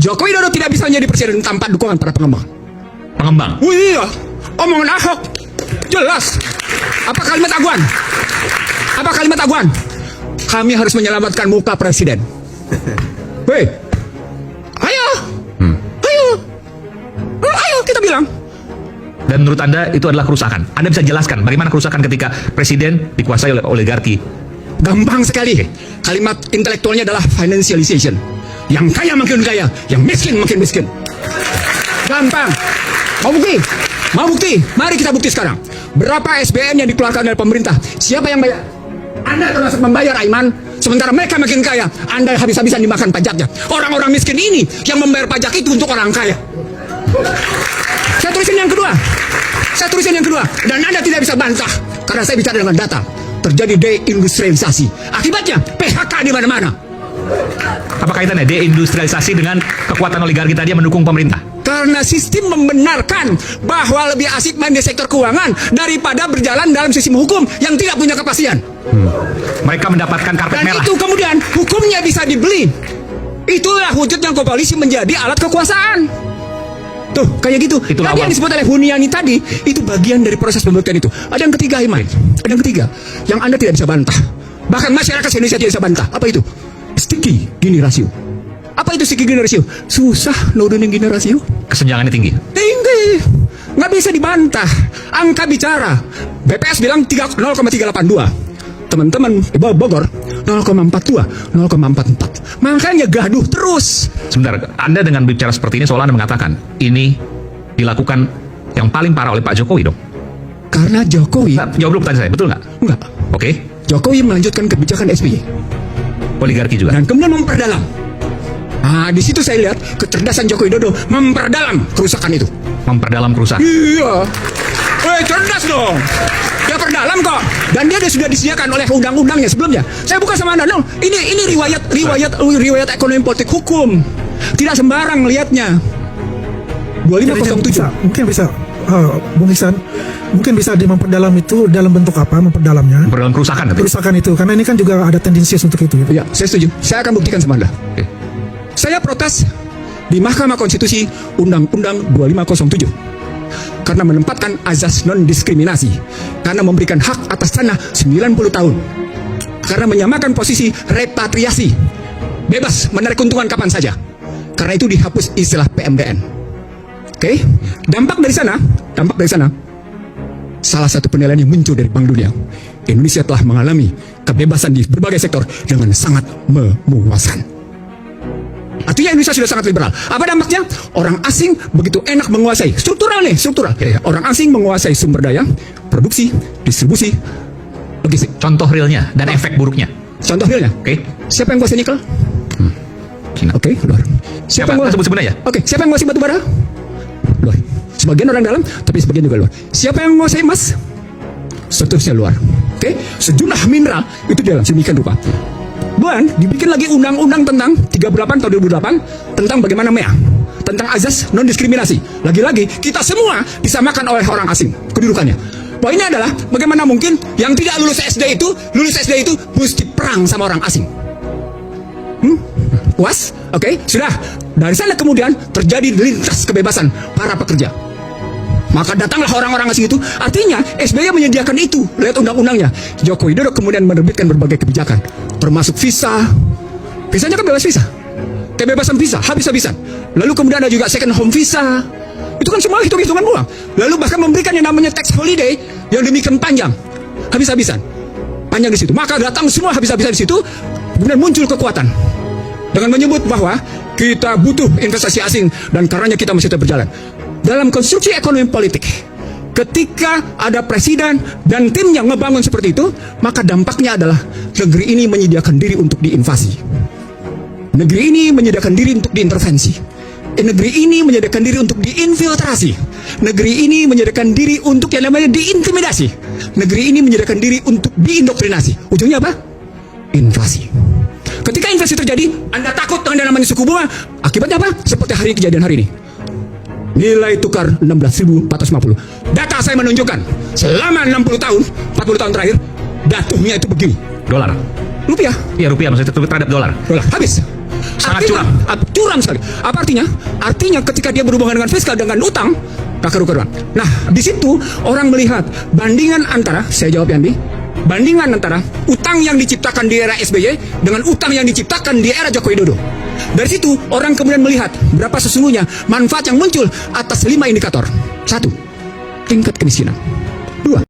Joko Widodo tidak bisa menjadi presiden tanpa dukungan para pengembang. Pengembang. Oh iya, omongan Ahok jelas. Apa kalimat Aguan? Apa kalimat Aguan? Kami harus menyelamatkan muka presiden. Hei, ayo, ayo kita bilang. Dan menurut Anda itu adalah kerusakan. Anda bisa jelaskan bagaimana kerusakan ketika presiden dikuasai oleh oligarki? Gampang sekali. Kalimat intelektualnya adalah financialization. Yang kaya makin kaya, yang miskin makin miskin. Gampang. Mau bukti? Mau bukti? Mari kita bukti sekarang. Berapa SBN yang dikeluarkan oleh pemerintah? Siapa yang bayar? Anda termasuk membayar, Aiman. Sementara mereka makin kaya, Anda habis-habisan dimakan pajaknya. Orang-orang miskin ini yang membayar pajak itu untuk orang kaya. Saya tulisin yang kedua. Saya tulisin yang kedua. Dan Anda tidak bisa bantah karena saya bicara dengan data. Terjadi deindustrialisasi. Akibatnya PHK di mana-mana. Apa kaitannya deindustrialisasi dengan kekuatan oligarki tadi yang mendukung pemerintah? Karena sistem membenarkan bahwa lebih asik main di sektor keuangan daripada berjalan dalam sistem hukum yang tidak punya kepastian. Mereka mendapatkan karpet Dan merah. itu kemudian hukumnya bisa dibeli. Itulah wujudnya polisi menjadi alat kekuasaan. Tuh, kayak gitu. Itulah Tadi yang disebut oleh Huniani tadi, itu bagian dari proses pembuktian itu. Ada yang ketiga, Iman. Ada yang ketiga, yang Anda tidak bisa bantah. Bahkan masyarakat Indonesia tidak bisa bantah. Apa itu? Sticky Gini Ratio. Apa itu sticky Gini Ratio? Susah nurunin Gini Ratio. Kesenjangannya tinggi. Tinggi. Nggak bisa dibantah. Angka bicara. BPS bilang 0,382. Teman-teman di Bogor 0,42, 0,44. Makanya gaduh terus. Sebentar, Anda dengan bicara seperti ini seolah Anda mengatakan ini dilakukan yang paling parah oleh Pak Jokowi dong. Karena Jokowi. Nah, jawab dulu pertanyaan saya, betul nggak? Enggak. Oke. Jokowi melanjutkan kebijakan SBY. Oligarki juga. Dan kemudian memperdalam. Nah, di situ saya lihat kecerdasan Joko Widodo memperdalam kerusakan itu. Memperdalam kerusakan. Iya. Cerdas dong. Dia perdalam kok. Dan dia sudah disediakan oleh undang-undangnya sebelumnya. Saya bukan sama Anda. No. Ini riwayat ekonomi politik hukum. Tidak sembarang lihatnya. 2507. Mungkin bisa Bung Ihsan, mungkin bisa memperdalam itu dalam bentuk apa memperdalamnya? Memperdalam kerusakan. Kerusakan itu, karena ini kan juga ada tendensius untuk itu. Ya, saya setuju. Saya akan buktikan sama Anda. Oke. Saya protes di Mahkamah Konstitusi Undang-Undang 2507 karena menempatkan azas non-diskriminasi, karena memberikan hak atas tanah 90 tahun, karena menyamakan posisi repatriasi, bebas menarik keuntungan kapan saja, karena itu dihapus istilah PMDN. Oke, dampak dari sana, salah satu penilaian yang muncul dari Bank Dunia, Indonesia telah mengalami kebebasan di berbagai sektor dengan sangat memuaskan. Artinya Indonesia sudah sangat liberal. Apa dampaknya? Orang asing begitu enak menguasai. Struktural nih, struktural. Orang asing menguasai sumber daya, produksi, distribusi, logistik. Contoh realnya dan efek buruknya. Contoh realnya. Oke. Siapa yang menguasai nikel? Cina. Oke, luar. Siapa yang sebut sebenarnya? Oke, siapa yang menguasai batu bara? Luar. Sebagian orang dalam, tapi sebagian juga luar. Siapa yang menguasai emas? Seterusnya luar. Oke, sejumlah mineral itu dalam sedemikian rupa. Dan dibikin lagi undang-undang tentang 38 tahun 2008 tentang bagaimana MEA, tentang azas non-diskriminasi. Lagi-lagi kita semua disamakan oleh orang asing kedudukannya. Poinnya adalah bagaimana mungkin yang tidak lulus SD itu mesti perang sama orang asing. Puas? Oke, sudah. Dari sana kemudian terjadi lintas kebebasan para pekerja. Maka datanglah orang-orang asing itu. Artinya SBY menyediakan itu. Lihat undang-undangnya. Joko Widodo kemudian menerbitkan berbagai kebijakan, termasuk visa. Visanya kan bebas visa. Kebebasan visa habis-habisan. Lalu kemudian ada juga second home visa. Itu kan semua hitung-hitungan uang. Lalu bahkan memberikan yang namanya tax holiday yang demikian panjang. Habis-habisan. Panjang di situ. Maka datang semua habis-habisan di situ. Kemudian muncul kekuatan dengan menyebut bahwa kita butuh investasi asing dan karenanya kita mesti tetap berjalan. Dalam konstruksi ekonomi politik, ketika ada presiden dan timnya ngebangun seperti itu, maka dampaknya adalah negeri ini menyediakan diri untuk diinvasi. Negeri ini menyediakan diri untuk diintervensi. Negeri ini menyediakan diri untuk diinfiltrasi. Negeri ini menyediakan diri untuk yang namanya diintimidasi. Negeri ini menyediakan diri untuk diindoktrinasi. Ujungnya apa? Inflasi. Ketika inflasi terjadi, Anda takut dengan yang namanya suku bunga. Akibatnya apa? Seperti hari ini, kejadian hari ini. Nilai tukar 16.450. Data saya menunjukkan selama 40 tahun terakhir, jatuhnya itu begini. Dolar. Rupiah. Iya, rupiah maksudnya terhadap dolar. Dolar habis. Sangat curam. Curam sekali. Apa artinya? Artinya ketika dia berhubungan dengan fiskal dengan utang, tak karu-karuan. Nah, di situ orang melihat bandingan antara, saya jawab Yandi, bandingan antara utang yang diciptakan di era SBY dengan utang yang diciptakan di era Joko Widodo. Dari situ orang kemudian melihat berapa sesungguhnya manfaat yang muncul atas 5 indikator. 1. Tingkat kemiskinan.